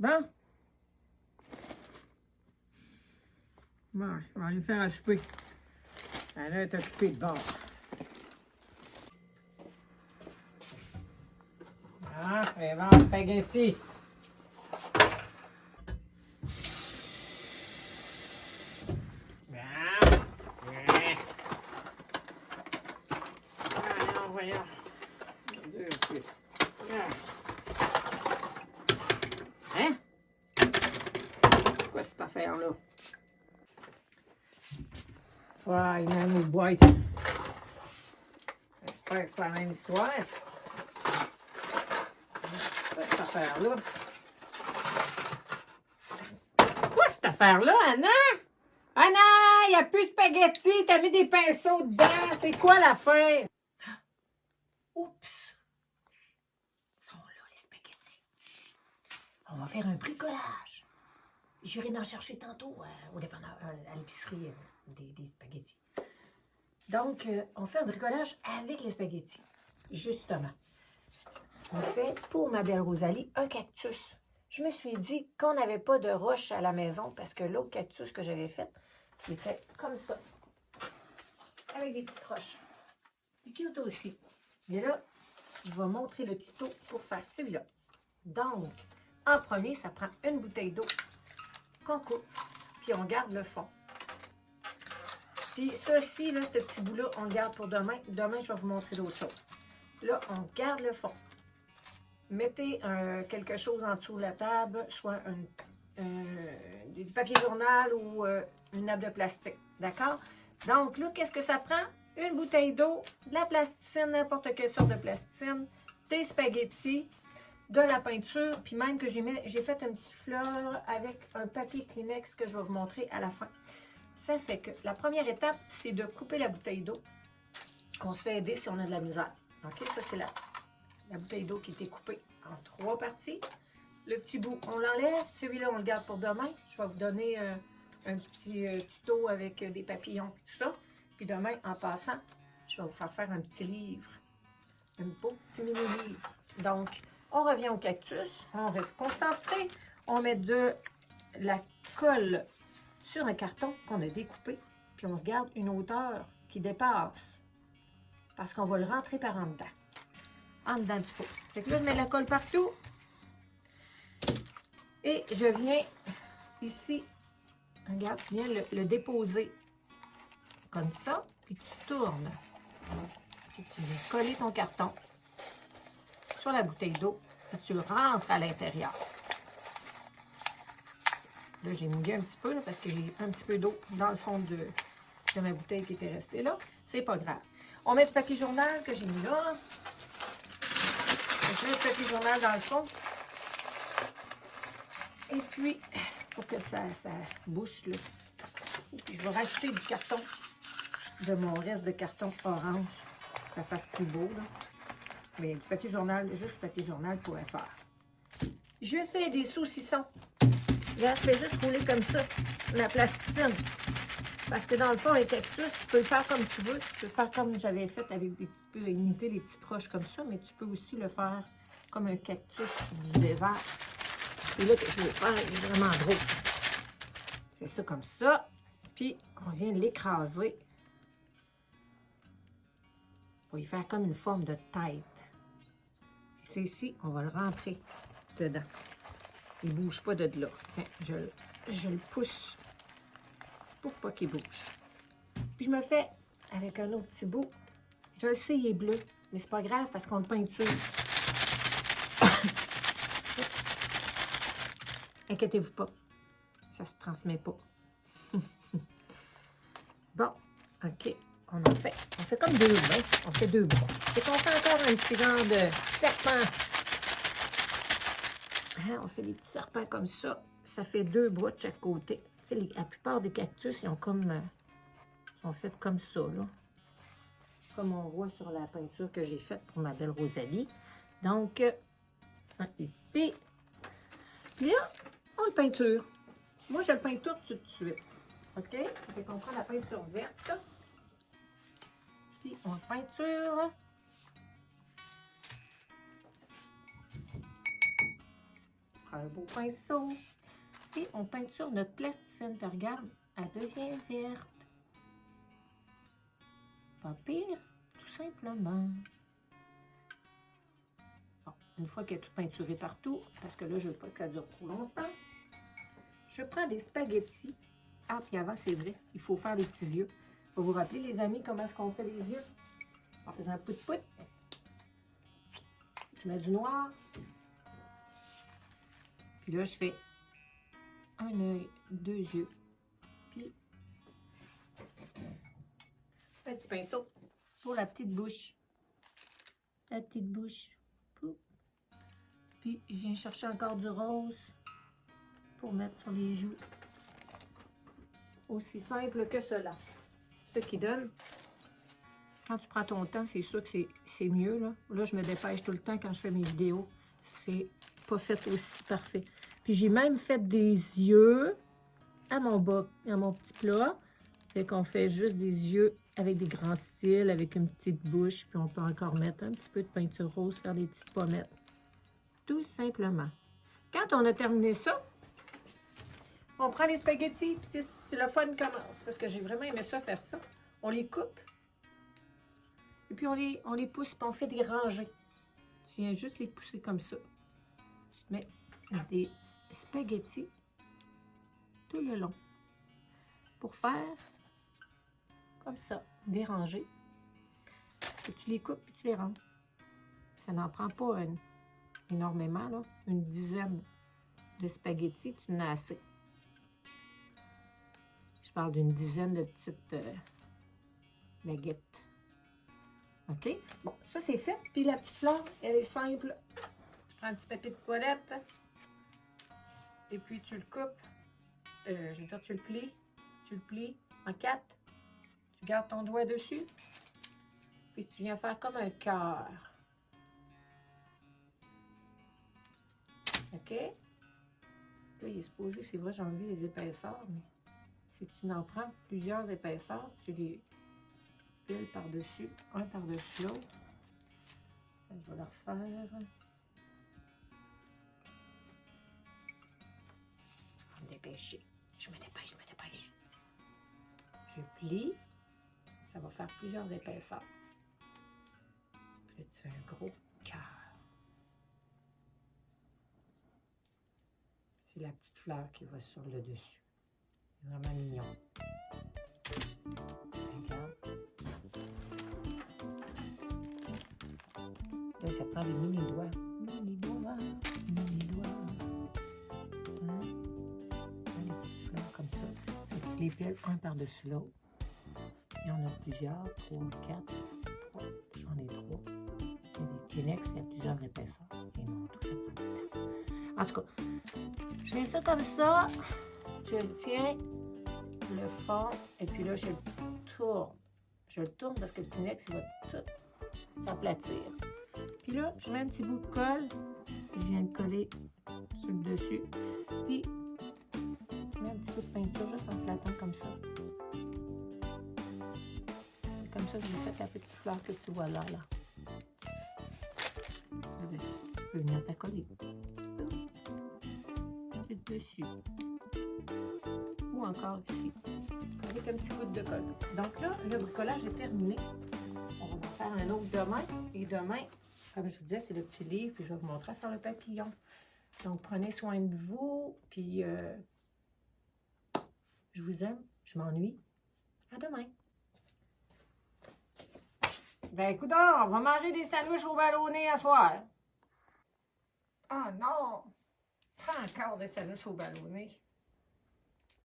Bon. Bon, je vais aller faire un souper. Elle est occupée de bord. Ah, elle va en spaghetti. Voyons. Mon Dieu, hein? Quoi cette affaire-là? Ouais, il y a une boîte. J'espère que c'est la même histoire. Cette affaire-là. Quoi cette affaire-là, Anna? Anna, il n'y a plus de spaghettis. T'as mis des pinceaux dedans. C'est quoi l'affaire? Oups! Ils sont là, les spaghettis. On va faire un bricolage. J'irai en chercher tantôt au dépanneur, à l'épicerie des spaghettis. Donc, on fait un bricolage avec les spaghettis. Justement. On fait, pour ma belle Rosalie, un cactus. Je me suis dit qu'on n'avait pas de roche à la maison parce que l'autre cactus que j'avais fait, il était comme ça. Avec des petites roches. Et cute aussi. Mais là, je vais montrer le tuto pour faire celui-là. Donc, en premier, ça prend une bouteille d'eau qu'on coupe, puis on garde le fond. Puis ça aussi, là, ce petit bout-là, on le garde pour demain. Demain, je vais vous montrer d'autres choses. Là, on garde le fond. Mettez quelque chose en dessous de la table, soit du papier journal ou une nappe de plastique. D'accord? Donc là, qu'est-ce que ça prend? Une bouteille d'eau, de la plasticine, n'importe quelle sorte de plasticine, des spaghettis, de la peinture, puis même que j'ai fait un petit fleur avec un papier Kleenex que je vais vous montrer à la fin. Ça fait que la première étape, c'est de couper la bouteille d'eau. On se fait aider si on a de la misère. OK? Ça, c'est la bouteille d'eau qui a été coupée en 3 parties. Le petit bout, on l'enlève. Celui-là, on le garde pour demain. Je vais vous donner un petit tuto avec des papillons et tout ça. Puis demain, en passant, je vais vous faire un petit livre. Un beau petit mini-livre. Donc, on revient au cactus. On reste concentré. On met de la colle sur un carton qu'on a découpé. Puis on se garde une hauteur qui dépasse. Parce qu'on va le rentrer par en dedans. En dedans du pot. Fait que là, je mets de la colle partout. Et je viens ici. Regarde, tu viens le déposer comme ça. Puis tu tournes. Puis tu viens coller ton carton sur la bouteille d'eau. Puis tu le rentres à l'intérieur. Là, j'ai mouillé un petit peu là, parce que j'ai un petit peu d'eau dans le fond de ma bouteille qui était restée là. C'est pas grave. On met du papier journal que j'ai mis là. Je mets le papier journal dans le fond. Et puis, pour que ça bouche, là. Et puis, je vais rajouter du carton, de mon reste de carton orange, pour que ça fasse plus beau, là. Mais du papier journal, juste du papier journal pourrait faire. Je fais des saucissons. Là, je fais juste rouler comme ça, la plasticine. Parce que dans le fond, les cactus, tu peux le faire comme tu veux. Tu peux le faire comme j'avais fait avec des petits peu, imiter les petites roches comme ça, mais tu peux aussi le faire comme un cactus du désert. Et là, que je vais faire, il est vraiment drôle. C'est ça comme ça. Puis, on vient de l'écraser. Pour y faire comme une forme de tête. Puis c'est ici, on va le rentrer dedans. Il ne bouge pas de là. Tiens, je le pousse pour pas qu'il bouge. Puis je me fais avec un autre petit bout. Je le sais, il est bleu, mais c'est pas grave parce qu'on le peinture. Inquiétez-vous pas, ça se transmet pas. Bon, ok, on fait comme deux mains, on fait 2 bras. Et qu'on fait encore un petit genre de serpent. Hein, on fait des petits serpents comme ça. Ça fait 2 bras de chaque côté. Tu sais, la plupart des cactus, ils ont comme, sont faits comme ça, là. Comme on voit sur la peinture que j'ai faite pour ma belle Rosalie. Donc, ici. Puis là, on le peinture. Moi, je le peins tout de suite. OK? Fait qu'on prend la peinture verte. Puis, on le peinture. prend un beau pinceau et on peinture notre plasticine. Puis regarde, elle devient verte. Pas pire, tout simplement. Bon, une fois qu'elle est toute peinturée partout, parce que là, je ne veux pas que ça dure trop longtemps, je prends des spaghettis. Ah, puis avant, c'est vrai, il faut faire des petits yeux. Vous vous rappelez, les amis, comment est-ce qu'on fait les yeux? En faisant pout-pout. Je mets du noir. Puis là, je fais un œil, 2 yeux. Puis un petit pinceau pour la petite bouche. La petite bouche. Poup. Puis je viens chercher encore du rose pour mettre sur les joues. Aussi simple que cela. Ce qui donne, quand tu prends ton temps, c'est sûr que c'est mieux. Là, je me dépêche tout le temps quand je fais mes vidéos. C'est pas fait aussi parfait. Puis j'ai même fait des yeux à mon petit plat. Fait qu'on fait juste des yeux avec des grands cils, avec une petite bouche. Puis on peut encore mettre un petit peu de peinture rose, faire des petites pommettes. Tout simplement. Quand on a terminé ça, on prend les spaghettis, puis c'est le fun commence, parce que j'ai vraiment aimé ça, faire ça. On les coupe, et puis on les pousse, puis on fait des rangées. Tu viens juste les pousser comme ça. Tu mets des spaghettis tout le long pour faire comme ça, des rangées. Et tu les coupes, puis tu les ranges. Ça n'en prend pas énormément, là. Une dizaine de spaghettis, tu en as assez. Je parle d'une dizaine de petites baguettes. OK? Bon, ça c'est fait. Puis la petite fleur, elle est simple. Tu prends un petit papier de toilette. Et puis tu le coupes. Je veux dire, tu le plies en 4. Tu gardes ton doigt dessus. Puis tu viens faire comme un cœur. OK? Là, il est supposé, c'est vrai, j'ai enlevé les épaisseurs, mais si tu en prends plusieurs épaisseurs, tu les piles par-dessus, un par-dessus l'autre. Je vais le refaire. Je vais me dépêcher. Je me dépêche. Je plie. Ça va faire plusieurs épaisseurs. Puis là, tu fais un gros cœur. C'est la petite fleur qui va sur le dessus. C'est vraiment mignon. Regarde. Là, ça prend des mini-doigts. Mini-doigts. Hein? Des petites fleurs comme ça. Fait que tu les piles un par-dessus l'autre. Il y en a plusieurs. 3, 4, 3. J'en ai 3. Il y a des Kleenex, il y a plusieurs épaisseurs. Et non, tout ça prend du temps. En tout cas, je fais ça comme ça. Je le tiens, le fond, et puis là, je le tourne. Je le tourne parce que le Kleenex, il va tout s'aplatir. Puis là, je mets un petit bout de colle. Je viens de coller sur le dessus. Puis, je mets un petit peu de peinture juste en flattant comme ça. C'est comme ça que j'ai fait la petite fleur que tu vois là. Tu peux venir t'accoler. Dessus. Ou encore ici. Avec un petit bout de colle. Donc là, le bricolage est terminé. On va en faire un autre demain. Et demain, comme je vous disais, c'est le petit livre. Puis je vais vous montrer à faire le papillon. Donc prenez soin de vous. Puis je vous aime. Je m'ennuie. À demain. Ben écoute, on va manger des sandwichs au ballonné à soir. Ah non! Pas encore des sandwichs au ballonné.